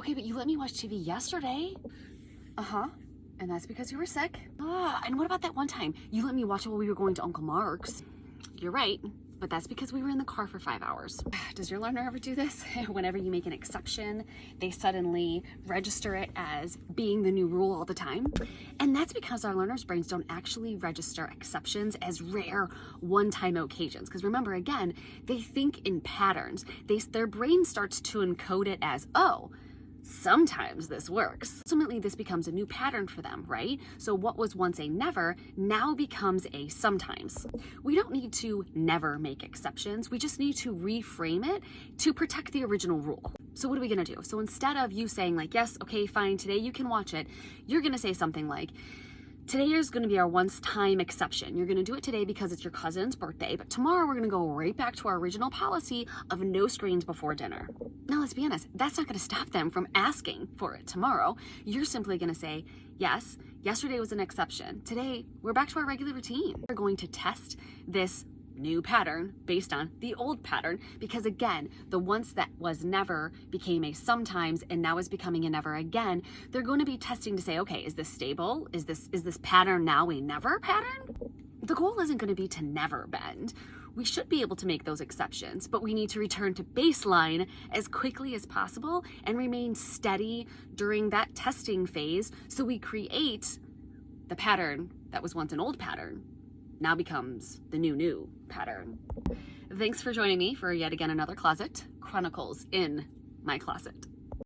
Okay, but you let me watch TV yesterday. Uh-huh. And that's because you were sick. Ah, and what about that one time you let me watch it while we were going to Uncle Mark's? You're right, but that's because we were in the car for 5 hours. Does your learner ever do this? Whenever you make an exception, they suddenly register it as being the new rule all the time. And that's because our learners' brains don't actually register exceptions as rare one-time occasions. Because remember, again, they think in patterns. Their brain starts to encode it as, oh, sometimes this works. Ultimately, this becomes a new pattern for them, right? So what was once a never now becomes a sometimes. We don't need to never make exceptions. We just need to reframe it to protect the original rule. So what are we gonna do? So instead of you saying like, yes, okay, fine, today you can watch it, you're gonna say something like, today is going to be our once-time exception. You're going to do it today because it's your cousin's birthday, but tomorrow we're going to go right back to our original policy of no screens before dinner. Now, let's be honest, that's not going to stop them from asking for it tomorrow. You're simply going to say, yes, yesterday was an exception. Today, we're back to our regular routine. We're going to test this new pattern based on the old pattern, because again, the once that was never became a sometimes and now is becoming a never again. They're going to be testing to say, okay, is this stable? Is this pattern now a never pattern? The goal isn't going to be to never bend. We should be able to make those exceptions, but we need to return to baseline as quickly as possible and remain steady during that testing phase so we create the pattern that was once an old pattern now becomes the new pattern. Thanks for joining me for yet again another Closet Chronicles in My Closet.